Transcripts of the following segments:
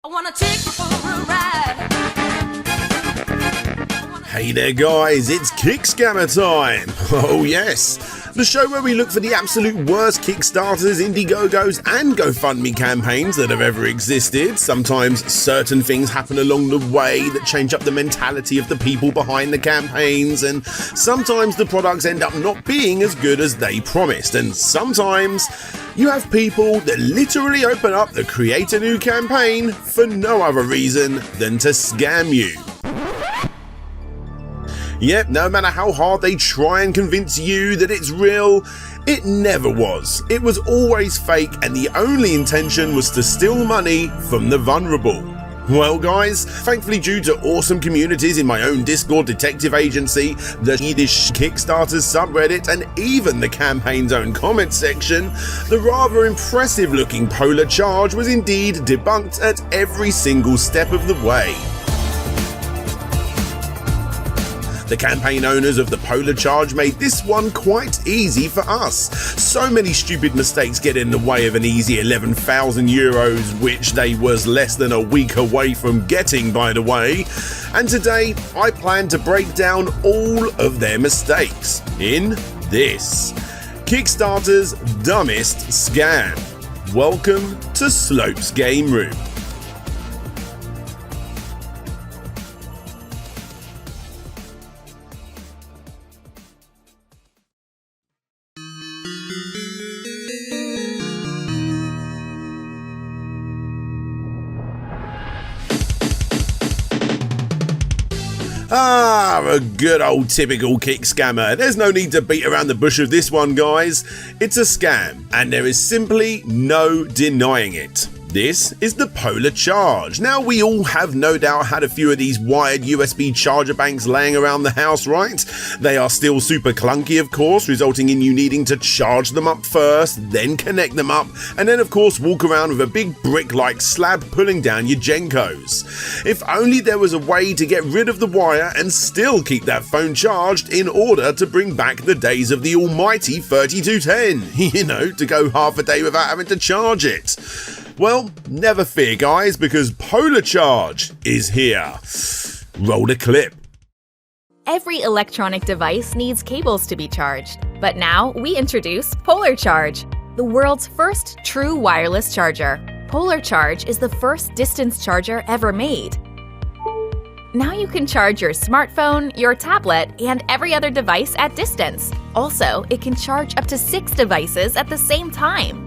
I wanna take you for a ride. Hey there guys, it's Kickscammer time! Oh yes, the show where we look for the absolute worst Kickstarters, Indiegogos and GoFundMe campaigns that have ever existed. Sometimes certain things happen along the way that change up the mentality of the people behind the campaigns, and sometimes the products end up not being as good as they promised, and sometimes you have people that literally open up the Create a New campaign for no other reason than to scam you. Yep, no matter how hard they try and convince you that it's real, it never was. It was always fake, and the only intention was to steal money from the vulnerable. Well guys, thankfully due to awesome communities in my own Discord detective agency, the Yiddish Kickstarters subreddit, and even the campaign's own comment section, the rather impressive looking Polar Charge was indeed debunked at every single step of the way. The campaign owners of the Polar Charge made this one quite easy for us. So many stupid mistakes get in the way of an easy 11,000 euros, which they was less than a week away from getting, by the way. And today, I plan to break down all of their mistakes in this Kickstarter's dumbest scam. Welcome to Slope's Game Room. A good old typical Kickscammer. There's no need to beat around the bush of this one, guys. It's a scam, and there is simply no denying it. This is the Polar Charge. Now, we all have no doubt had a few of these wired USB charger banks laying around the house, right? They are still super clunky, of course, resulting in you needing to charge them up first, then connect them up, and then of course walk around with a big brick-like slab pulling down your Genkos. If only there was a way to get rid of the wire and still keep that phone charged in order to bring back the days of the almighty 3210, you know, to go half a day without having to charge it. Well, never fear guys, because Polar Charge is here. Roll the clip. Every electronic device needs cables to be charged, but now we introduce Polar Charge, the world's first true wireless charger. Polar Charge is the first distance charger ever made. Now you can charge your smartphone, your tablet, and every other device at distance. Also, it can charge up to 6 devices at the same time.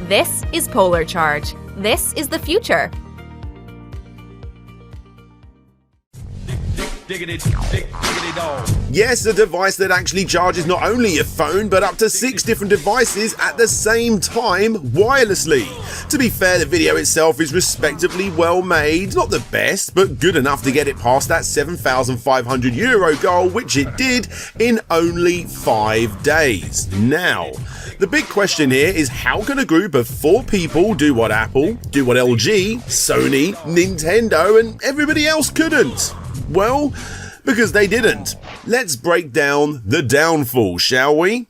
This is Polar Charge. This is the future. Yes, a device that actually charges not only your phone, but up to 6 different devices at the same time wirelessly. To be fair, the video itself is respectably well made, not the best, but good enough to get it past that 7,500 euro goal, which it did in only 5 days. Now, the big question here is, how can a group of 4 people do what Apple, do what LG, Sony, Nintendo, and everybody else couldn't? Well, because they didn't. Let's break down the downfall, shall we?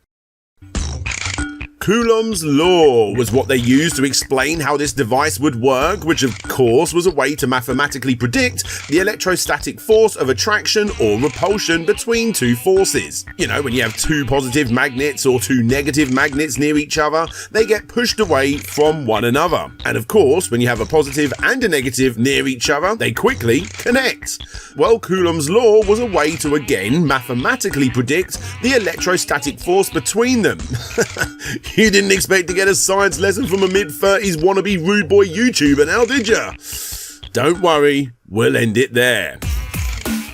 Coulomb's law was what they used to explain how this device would work, which of course was a way to mathematically predict the electrostatic force of attraction or repulsion between 2 forces. You know, when you have 2 positive magnets or 2 negative magnets near each other, they get pushed away from one another. And of course, when you have a positive and a negative near each other, they quickly connect. Well, Coulomb's law was a way to again mathematically predict the electrostatic force between them. You didn't expect to get a science lesson from a mid-30s wannabe rude boy YouTuber now, did ya? Don't worry, we'll end it there.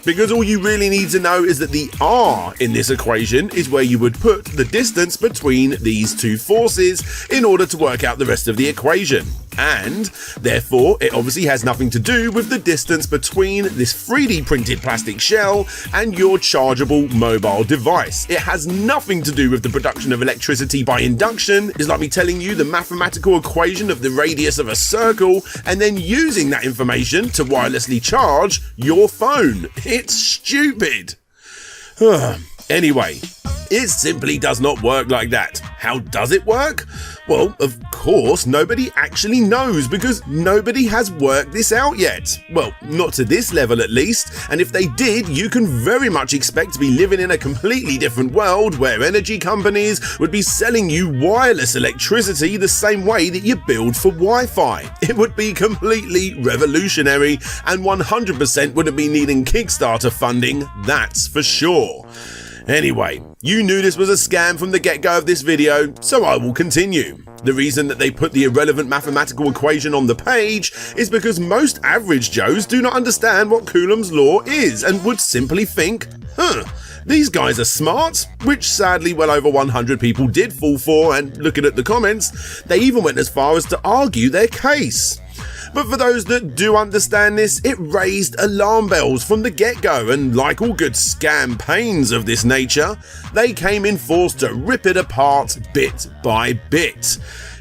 Because all you really need to know is that the R in this equation is where you would put the distance between these 2 forces in order to work out the rest of the equation. And therefore, it obviously has nothing to do with the distance between this 3D printed plastic shell and your chargeable mobile device. It has nothing to do with the production of electricity by induction. It's like me telling you the mathematical equation of the radius of a circle and then using that information to wirelessly charge your phone. It's stupid. Anyway, it simply does not work like that. How does it work? Well, of course, nobody actually knows because nobody has worked this out yet. Well, not to this level at least, and if they did, you can very much expect to be living in a completely different world where energy companies would be selling you wireless electricity the same way that you build for Wi-Fi. It would be completely revolutionary and 100% wouldn't be needing Kickstarter funding, that's for sure. Anyway, you knew this was a scam from the get-go of this video, so I will continue. The reason that they put the irrelevant mathematical equation on the page is because most average Joes do not understand what Coulomb's law is and would simply think, these guys are smart, which sadly well over 100 people did fall for, and looking at the comments, they even went as far as to argue their case. But for those that do understand this, it raised alarm bells from the get-go, and like all good scam-pains of this nature, they came in force to rip it apart bit by bit.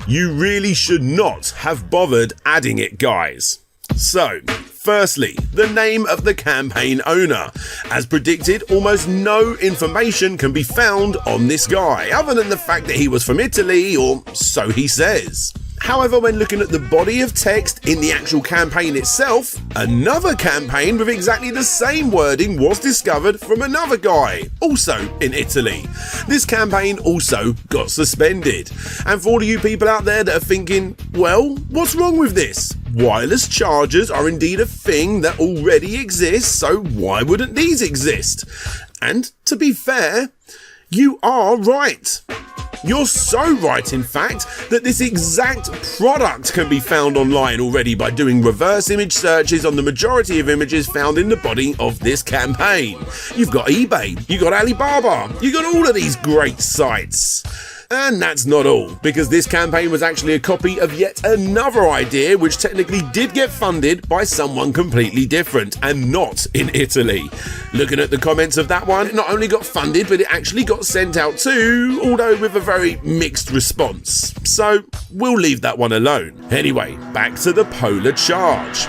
You really should not have bothered adding it, guys. So, firstly, the name of the campaign owner. As predicted, almost no information can be found on this guy, other than the fact that he was from Italy, or so he says. However, when looking at the body of text in the actual campaign itself, another campaign with exactly the same wording was discovered from another guy, also in Italy. This campaign also got suspended. And for all of you people out there that are thinking, well, what's wrong with this? Wireless chargers are indeed a thing that already exists, so why wouldn't these exist? And to be fair, you are right. You're so right, in fact, that this exact product can be found online already by doing reverse image searches on the majority of images found in the body of this campaign. You've got eBay, you've got Alibaba, you've got all of these great sites. And that's not all, because this campaign was actually a copy of yet another idea which technically did get funded by someone completely different and not in Italy. Looking at the comments of that one, it not only got funded, but it actually got sent out too, although with a very mixed response. So we'll leave that one alone. Anyway, back to the polar charge.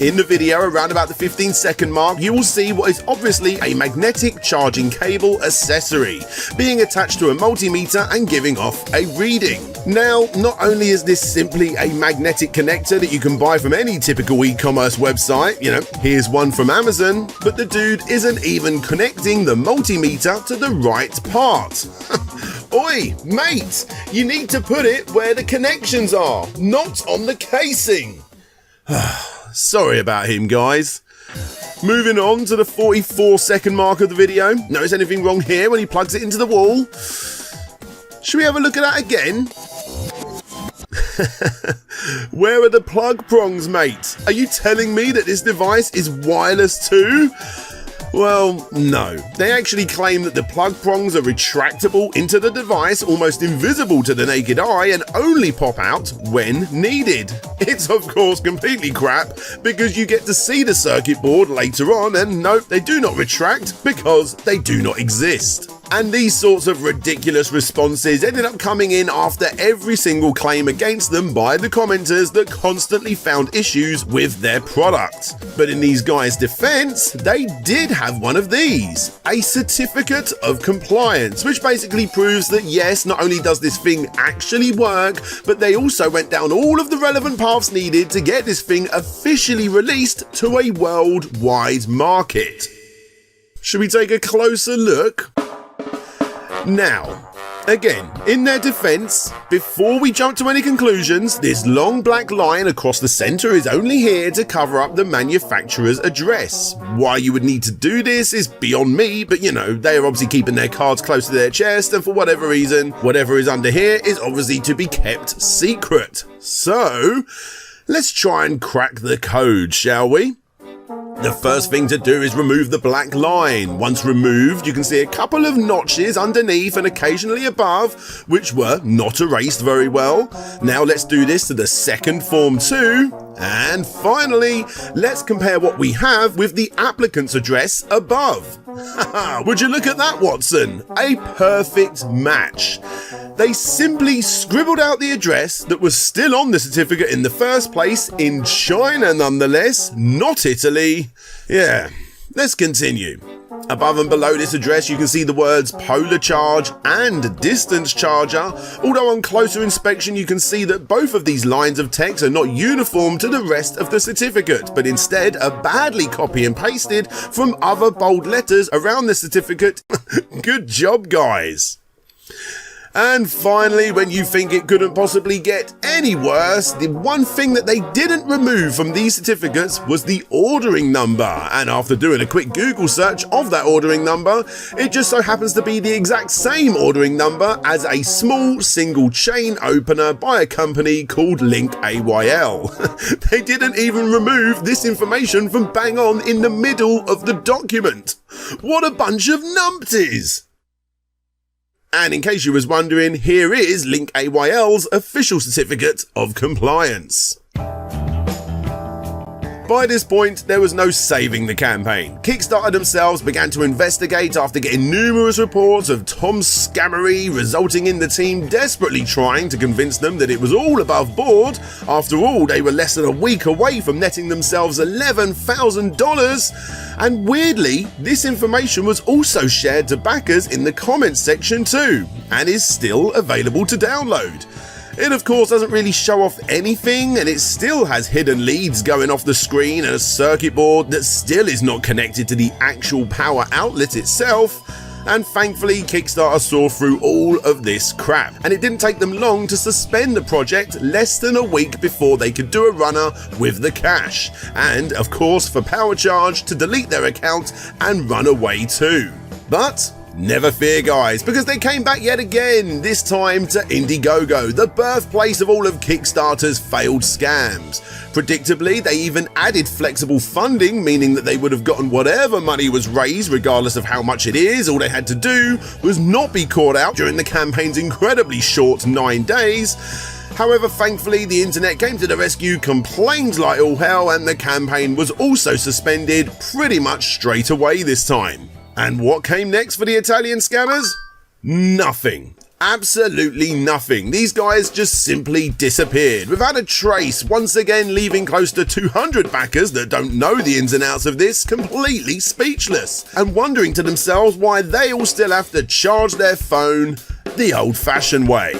In the video, around about the 15-second mark, you will see what is obviously a magnetic charging cable accessory, being attached to a multimeter and giving off a reading. Now, not only is this simply a magnetic connector that you can buy from any typical e-commerce website, here's one from Amazon, but the dude isn't even connecting the multimeter to the right part. Oi, mate, you need to put it where the connections are, not on the casing. Sorry about him, guys. Moving on to the 44-second mark of the video. Notice anything wrong here when he plugs it into the wall? Should we have a look at that again? Where are the plug prongs, mate? Are you telling me that this device is wireless too? Well, no. They actually claim that the plug prongs are retractable into the device, almost invisible to the naked eye, and only pop out when needed. It's of course completely crap, because you get to see the circuit board later on, and nope, they do not retract because they do not exist. And these sorts of ridiculous responses ended up coming in after every single claim against them by the commenters that constantly found issues with their product. But in these guys' defense, they did have one of these, a certificate of compliance, which basically proves that yes, not only does this thing actually work, but they also went down all of the relevant paths needed to get this thing officially released to a worldwide market. Should we take a closer look? Now, again, in their defense, before we jump to any conclusions, this long black line across the center is only here to cover up the manufacturer's address. Why you would need to do this is beyond me, but they are obviously keeping their cards close to their chest, and for whatever reason, whatever is under here is obviously to be kept secret. So, let's try and crack the code, shall we? The first thing to do is remove the black line. Once removed, you can see a couple of notches underneath and occasionally above, which were not erased very well. Now let's do this to the second form too. And finally, let's compare what we have with the applicant's address above. Would you look at that, Watson? A perfect match. They simply scribbled out the address that was still on the certificate in the first place, in China nonetheless, not Italy. Yeah, let's continue. Above and below this address you can see the words Polar Charge and Distance Charger, although on closer inspection you can see that both of these lines of text are not uniform to the rest of the certificate, but instead are badly copy and pasted from other bold letters around the certificate. Good job, guys! And finally, when you think it couldn't possibly get any worse, the one thing that they didn't remove from these certificates was the ordering number. And after doing a quick Google search of that ordering number, it just so happens to be the exact same ordering number as a small single chain opener by a company called Link AYL. They didn't even remove this information from bang on in the middle of the document. What a bunch of numpties! And in case you was wondering, here is Link AYL's official certificate of compliance. By this point, there was no saving the campaign. Kickstarter themselves began to investigate after getting numerous reports of Tom's scammery, resulting in the team desperately trying to convince them that it was all above board. After all, they were less than a week away from netting themselves $11,000. And weirdly, this information was also shared to backers in the comments section too, and is still available to download. It of course doesn't really show off anything, and it still has hidden leads going off the screen and a circuit board that still is not connected to the actual power outlet itself. And thankfully Kickstarter saw through all of this crap, and it didn't take them long to suspend the project less than a week before they could do a runner with the cash, and of course for Power Charge to delete their account and run away too. But never fear, guys, because they came back yet again, this time to Indiegogo, the birthplace of all of Kickstarter's failed scams. Predictably, they even added flexible funding, meaning that they would have gotten whatever money was raised regardless of how much it is. All they had to do was not be caught out during the campaign's incredibly short 9 days. However, thankfully, the internet came to the rescue, complained like all hell, and the campaign was also suspended pretty much straight away this time. And what came next for the Italian scammers? Nothing. Absolutely nothing. These guys just simply disappeared without a trace, once again leaving close to 200 backers that don't know the ins and outs of this completely speechless and wondering to themselves why they all still have to charge their phone the old-fashioned way.